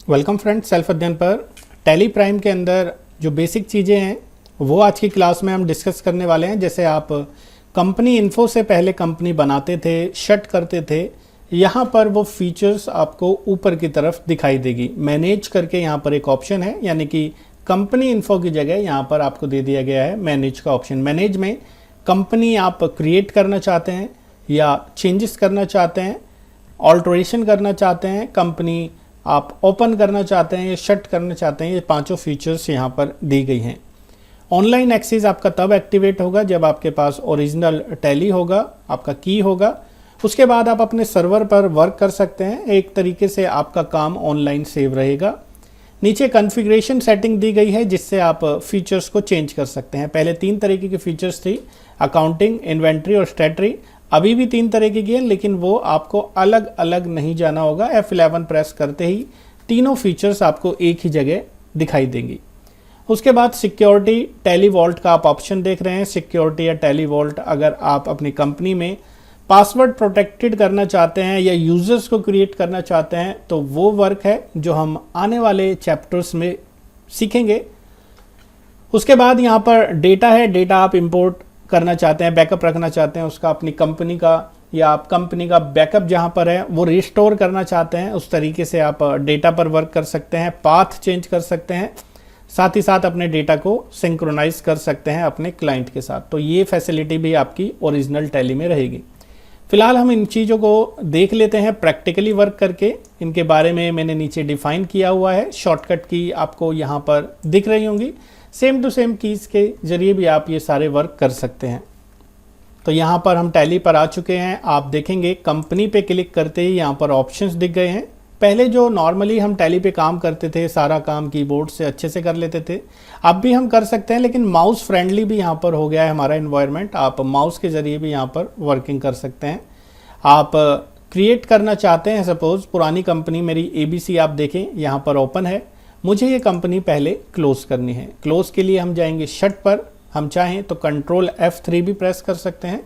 Welcome friends, self अध्ययन पर tally prime के अंदर जो बेसिक चीज़ें हैं वो आज की क्लास में हम डिस्कस करने वाले हैं। जैसे आप कंपनी इन्फो से पहले कंपनी बनाते थे, शट करते थे, यहाँ पर वो फीचर्स आपको ऊपर की तरफ दिखाई देगी। मैनेज करके यहाँ पर एक ऑप्शन है, यानी कि कंपनी इन्फो की जगह यहाँ पर आपको दे दिया गया है मैनेज का ऑप्शन। मैनेज में कंपनी आप क्रिएट करना चाहते हैं या चेंजेस करना चाहते हैं, ऑल्ट्रेशन करना चाहते हैं, कंपनी आप ओपन करना चाहते हैं या शट करना चाहते हैं, ये पांचों फीचर्स यहाँ पर दी गई हैं। ऑनलाइन एक्सेस आपका तब एक्टिवेट होगा जब आपके पास ओरिजिनल टैली होगा, आपका की होगा। उसके बाद आप अपने सर्वर पर वर्क कर सकते हैं। एक तरीके से आपका काम ऑनलाइन सेव रहेगा। नीचे कॉन्फ़िगरेशन सेटिंग दी गई है जिससे आप फीचर्स को चेंज कर सकते हैं। पहले 3 तरीके की फीचर्स थी, अकाउंटिंग, इन्वेंट्री और स्टैटरी। अभी भी 3 तरह की है, लेकिन वो आपको अलग अलग नहीं जाना होगा। F11 प्रेस करते ही तीनों फीचर्स आपको एक ही जगह दिखाई देंगी। उसके बाद सिक्योरिटी, टैली वॉल्ट का आप ऑप्शन देख रहे हैं। सिक्योरिटी या टैली वॉल्ट, अगर आप अपनी कंपनी में पासवर्ड प्रोटेक्टेड करना चाहते हैं या यूजर्स को क्रिएट करना चाहते हैं तो वो वर्क है जो हम आने वाले चैप्टर्स में सीखेंगे। उसके बाद यहाँ पर डेटा है, डेटा आप इंपोर्ट करना चाहते हैं, बैकअप रखना चाहते हैं उसका, अपनी कंपनी का, या आप कंपनी का बैकअप जहां पर है वो रिस्टोर करना चाहते हैं, उस तरीके से आप डेटा पर वर्क कर सकते हैं। पाथ चेंज कर सकते हैं, साथ ही साथ अपने डेटा को सिंक्रोनाइज कर सकते हैं अपने क्लाइंट के साथ। तो ये फैसिलिटी भी आपकी ओरिजिनल टैली में रहेगी। फिलहाल हम इन चीज़ों को देख लेते हैं प्रैक्टिकली वर्क करके। इनके बारे में मैंने नीचे डिफाइन किया हुआ है। शॉर्टकट की आपको यहाँ पर दिख रही होंगी। सेम टू सेम कीज़ के जरिए भी आप ये सारे वर्क कर सकते हैं। तो यहाँ पर हम टैली पर आ चुके हैं। आप देखेंगे कंपनी पे क्लिक करते ही यहाँ पर ऑप्शंस दिख गए हैं। पहले जो नॉर्मली हम टैली पे काम करते थे, सारा काम कीबोर्ड से अच्छे से कर लेते थे, अब भी हम कर सकते हैं, लेकिन माउस फ्रेंडली भी यहाँ पर हो गया है हमारा इन्वायरमेंट। आप माउस के ज़रिए भी यहाँ पर वर्किंग कर सकते हैं। आप क्रिएट करना चाहते हैं, सपोज़ पुरानी कंपनी मेरी ABC आप देखें यहाँ पर ओपन है, मुझे ये कंपनी पहले क्लोज करनी है। क्लोज के लिए हम जाएंगे शट पर। हम चाहें तो कंट्रोल F3 भी प्रेस कर सकते हैं।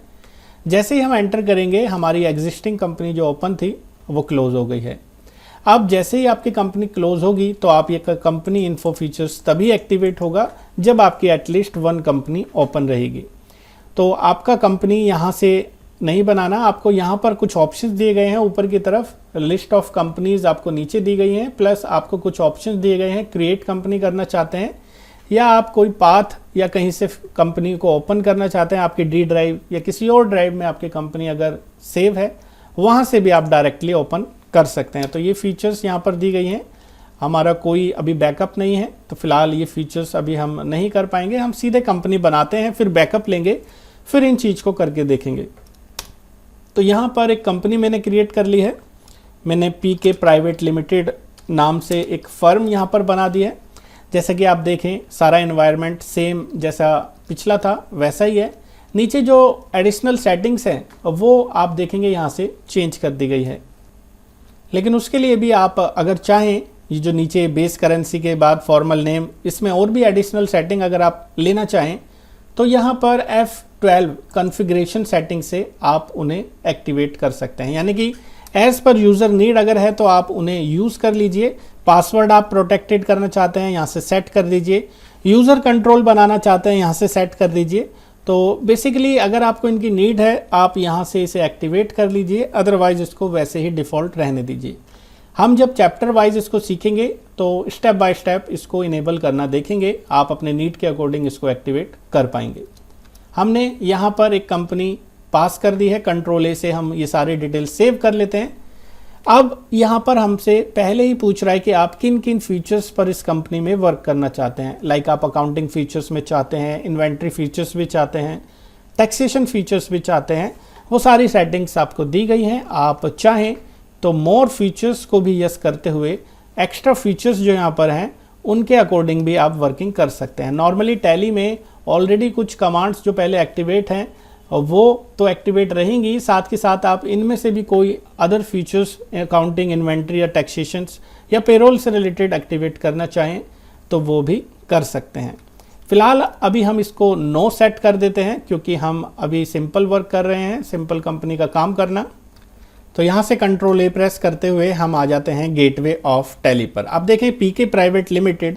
जैसे ही हम एंटर करेंगे हमारी एग्जिस्टिंग कंपनी जो ओपन थी वो क्लोज हो गई है। अब जैसे ही आपकी कंपनी क्लोज होगी तो आप ये कंपनी इन्फो फीचर्स तभी एक्टिवेट होगा जब आपकी एटलीस्ट 1 कंपनी ओपन रहेगी। तो आपका कंपनी यहाँ से नहीं बनाना, आपको यहाँ पर कुछ ऑप्शंस दिए गए हैं ऊपर की तरफ, लिस्ट ऑफ कंपनीज आपको नीचे दी गई हैं, प्लस आपको कुछ ऑप्शंस दिए गए हैं। क्रिएट कंपनी करना चाहते हैं या आप कोई पाथ या कहीं से कंपनी को ओपन करना चाहते हैं, आपकी D ड्राइव या किसी और ड्राइव में आपकी कंपनी अगर सेव है वहाँ से भी आप डायरेक्टली ओपन कर सकते हैं। तो ये फीचर्स यहाँ पर दी गई हैं। हमारा कोई अभी बैकअप नहीं है तो फिलहाल ये फीचर्स अभी हम नहीं कर पाएंगे। हम सीधे कंपनी बनाते हैं, फिर बैकअप लेंगे, फिर इन चीज़ को करके देखेंगे। तो यहाँ पर एक कंपनी मैंने क्रिएट कर ली है। मैंने PK प्राइवेट लिमिटेड नाम से एक फर्म यहाँ पर बना दी है। जैसा कि आप देखें सारा एनवायरनमेंट सेम जैसा पिछला था वैसा ही है। नीचे जो एडिशनल सेटिंग्स हैं वो आप देखेंगे यहाँ से चेंज कर दी गई है। लेकिन उसके लिए भी आप अगर चाहें, ये जो नीचे बेस करेंसी के बाद फॉर्मल नेम, इसमें और भी एडिशनल सेटिंग अगर आप लेना चाहें तो यहाँ पर F12 कॉन्फ़िगरेशन सेटिंग से आप उन्हें एक्टिवेट कर सकते हैं। यानी कि एज पर यूज़र नीड अगर है तो आप उन्हें यूज़ कर लीजिए। पासवर्ड आप प्रोटेक्टेड करना चाहते हैं, यहाँ से सेट कर दीजिए। यूज़र कंट्रोल बनाना चाहते हैं, यहाँ से सेट कर दीजिए। तो बेसिकली अगर आपको इनकी नीड है आप यहाँ से इसे एक्टिवेट कर लीजिए, अदरवाइज इसको वैसे ही डिफ़ॉल्ट रहने दीजिए। हम जब चैप्टर वाइज इसको सीखेंगे तो स्टेप बाय स्टेप इसको इनेबल करना देखेंगे। आप अपने नीड के अकॉर्डिंग इसको एक्टिवेट कर पाएंगे। हमने यहाँ पर एक कंपनी पास कर दी है, कंट्रोल A से हम ये सारे डिटेल सेव कर लेते हैं। अब यहाँ पर हमसे पहले ही पूछ रहा है कि आप किन किन फीचर्स पर इस कंपनी में वर्क करना चाहते हैं। लाइक आप अकाउंटिंग फीचर्स में चाहते हैं, इन्वेंट्री फीचर्स भी चाहते हैं, टैक्सेशन फीचर्स भी चाहते हैं। वो सारी सेटिंग्स आपको दी गई हैं। आप चाहें तो मोर फीचर्स को भी यस करते हुए एक्स्ट्रा फीचर्स जो यहाँ पर हैं उनके अकॉर्डिंग भी आप वर्किंग कर सकते हैं। नॉर्मली टैली में ऑलरेडी कुछ कमांड्स जो पहले एक्टिवेट हैं वो तो एक्टिवेट रहेंगी, साथ के साथ आप इनमें से भी कोई अदर फीचर्स अकाउंटिंग, इन्वेंट्री या टैक्सेशंस या पेरोल से रिलेटेड एक्टिवेट करना चाहें तो वो भी कर सकते हैं। फिलहाल अभी हम इसको नो सेट कर देते हैं क्योंकि हम अभी सिंपल वर्क कर रहे हैं, सिंपल कंपनी का काम करना। तो यहाँ से कंट्रोल ए प्रेस करते हुए हम आ जाते हैं गेटवे ऑफ टैली पर। आप देखें पीके प्राइवेट लिमिटेड,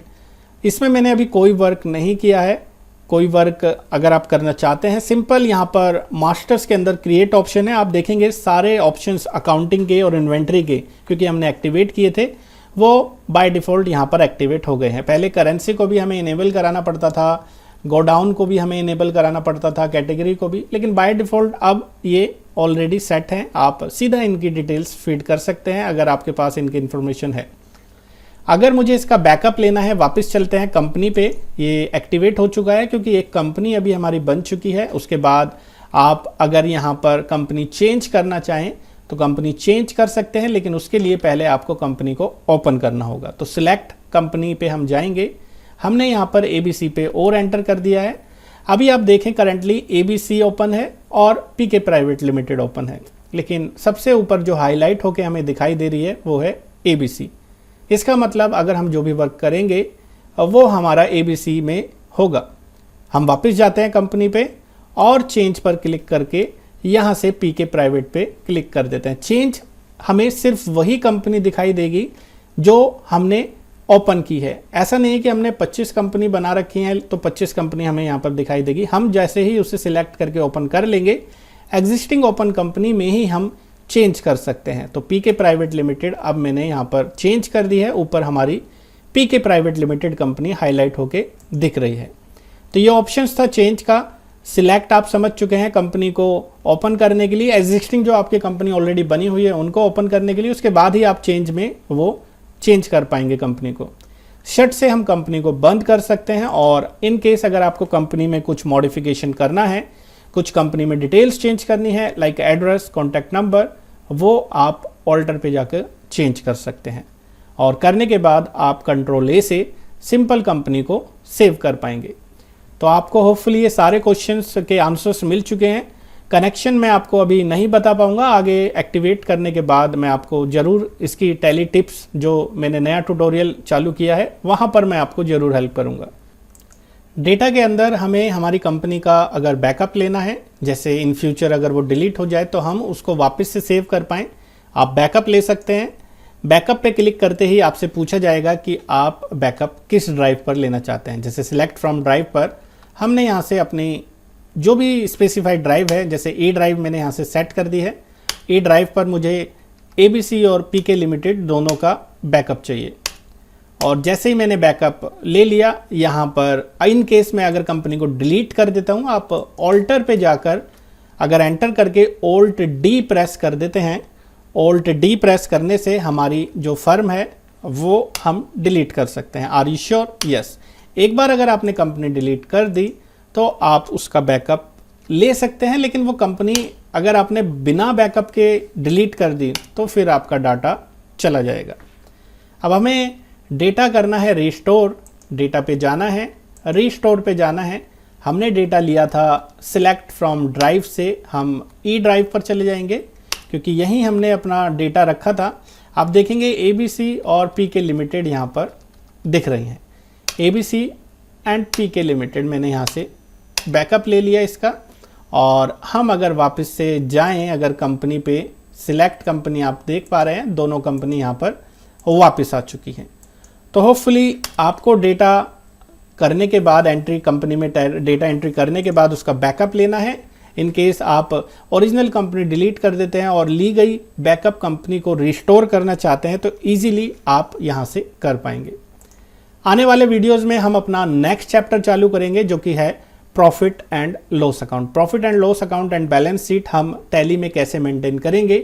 इसमें मैंने अभी कोई वर्क नहीं किया है। कोई वर्क अगर आप करना चाहते हैं, सिंपल यहाँ पर मास्टर्स के अंदर क्रिएट ऑप्शन है, आप देखेंगे सारे ऑप्शंस अकाउंटिंग के और इन्वेंट्री के, क्योंकि हमने एक्टिवेट किए थे, वो बाय डिफ़ॉल्ट यहाँ पर एक्टिवेट हो गए हैं। पहले करेंसी को भी हमें इनेबल कराना पड़ता था, गोडाउन को भी हमें इनेबल कराना पड़ता था, कैटेगरी को भी, लेकिन बाय डिफ़ॉल्ट अब ये ऑलरेडी सेट हैं। आप सीधा इनकी डिटेल्स फीड कर सकते हैं अगर आपके पास इनकी इन्फॉर्मेशन है। अगर मुझे इसका बैकअप लेना है, वापस चलते हैं कंपनी पे। ये एक्टिवेट हो चुका है क्योंकि एक कंपनी अभी हमारी बन चुकी है। उसके बाद आप अगर यहाँ पर कंपनी चेंज करना चाहें तो कंपनी चेंज कर सकते हैं, लेकिन उसके लिए पहले आपको कंपनी को ओपन करना होगा। तो सिलेक्ट कंपनी पे हम जाएंगे। हमने यहाँ पर ABC पे और एंटर कर दिया है। अभी आप देखें करंटली ABC ओपन है और पीके प्राइवेट लिमिटेड ओपन है, लेकिन सबसे ऊपर जो हाईलाइट होकर हमें दिखाई दे रही है वो है ABC। इसका मतलब अगर हम जो भी वर्क करेंगे वो हमारा ABC में होगा। हम वापस जाते हैं कंपनी पे और चेंज पर क्लिक करके यहाँ से पीके प्राइवेट पे क्लिक कर देते हैं। चेंज हमें सिर्फ वही कंपनी दिखाई देगी जो हमने ओपन की है। ऐसा नहीं है कि हमने 25 कंपनी बना रखी हैं तो 25 कंपनी हमें यहाँ पर दिखाई देगी। हम जैसे ही उसे सिलेक्ट करके ओपन कर लेंगे, एग्जिस्टिंग ओपन कंपनी में ही हम चेंज कर सकते हैं। तो पीके प्राइवेट लिमिटेड अब मैंने यहाँ पर चेंज कर दी है। ऊपर हमारी पीके प्राइवेट लिमिटेड कंपनी हाईलाइट होके दिख रही है। तो ये ऑप्शंस था चेंज का। सिलेक्ट आप समझ चुके हैं कंपनी को ओपन करने के लिए, एग्जिस्टिंग जो आपकी कंपनी ऑलरेडी बनी हुई है उनको ओपन करने के लिए। उसके बाद ही आप चेंज में वो चेंज कर पाएंगे कंपनी को। शट से हम कंपनी को बंद कर सकते हैं, और इन केस अगर आपको कंपनी में कुछ मॉडिफिकेशन करना है, कुछ कंपनी में डिटेल्स चेंज करनी है लाइक एड्रेस, कॉन्टैक्ट नंबर, वो आप ऑल्टर पे जाकर चेंज कर सकते हैं। और करने के बाद आप कंट्रोल ए से सिंपल कंपनी को सेव कर पाएंगे। तो आपको होपफुली ये सारे क्वेश्चंस के आंसर्स मिल चुके हैं। कनेक्शन मैं आपको अभी नहीं बता पाऊंगा, आगे एक्टिवेट करने के बाद मैं आपको ज़रूर इसकी टैली टिप्स जो मैंने नया ट्यूटोरियल चालू किया है वहाँ पर मैं आपको ज़रूर हेल्प करूँगा। डेटा के अंदर हमें हमारी कंपनी का अगर बैकअप लेना है, जैसे इन फ्यूचर अगर वो डिलीट हो जाए तो हम उसको वापस से सेव कर पाएँ, आप बैकअप ले सकते हैं। बैकअप पे क्लिक करते ही आपसे पूछा जाएगा कि आप बैकअप किस ड्राइव पर लेना चाहते हैं। जैसे सिलेक्ट फ्रॉम ड्राइव पर हमने यहाँ से अपनी जो भी स्पेसिफाइड ड्राइव है, जैसे ए ड्राइव मैंने यहाँ से सेट कर दी है। ए ड्राइव पर मुझे ABC और पीके लिमिटेड दोनों का बैकअप चाहिए, और जैसे ही मैंने बैकअप ले लिया, यहाँ पर इन केस में अगर कंपनी को डिलीट कर देता हूँ, आप ऑल्टर पे जाकर अगर एंटर करके Alt D प्रेस कर देते हैं, Alt D प्रेस करने से हमारी जो फर्म है वो हम डिलीट कर सकते हैं। Are you sure? यस। एक बार अगर आपने कंपनी डिलीट कर दी तो आप उसका बैकअप ले सकते हैं, लेकिन वो कंपनी अगर आपने बिना बैकअप के डिलीट कर दी तो फिर आपका डाटा चला जाएगा। अब हमें डेटा करना है रिस्टोर। डेटा पे जाना है, रिस्टोर पे जाना है। हमने डेटा लिया था सिलेक्ट फ्रॉम ड्राइव से, हम ई ड्राइव पर चले जाएंगे क्योंकि यहीं हमने अपना डेटा रखा था। आप देखेंगे ABC और पीके लिमिटेड यहाँ पर दिख रही हैं। ABC एंड पीके लिमिटेड मैंने यहाँ से बैकअप ले लिया इसका, और हम अगर वापस से जाएं, अगर कंपनी पे सिलेक्ट कंपनी आप देख पा रहे हैं, दोनों कंपनी यहाँ पर वापस आ चुकी हैं। तो होपफुली आपको डेटा करने के बाद एंट्री कंपनी में डेटा एंट्री करने के बाद उसका बैकअप लेना है। इन केस आप ओरिजिनल कंपनी डिलीट कर देते हैं और ली गई बैकअप कंपनी को रिस्टोर करना चाहते हैं तो ईजिली आप यहाँ से कर पाएंगे। आने वाले वीडियोस में हम अपना नेक्स्ट चैप्टर चालू करेंगे जो कि है profit and loss account. Profit and loss account and balance sheet हम टैली में कैसे मेंटेन करेंगे,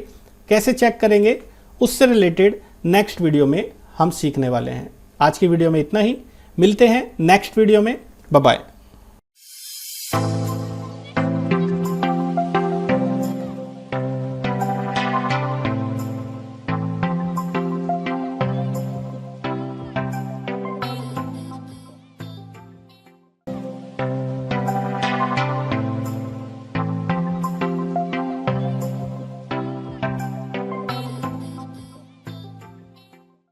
कैसे चेक करेंगे, उससे रिलेटेड नेक्स्ट वीडियो में हम सीखने वाले हैं। आज की वीडियो में इतना ही, मिलते हैं नेक्स्ट वीडियो में। Bye bye.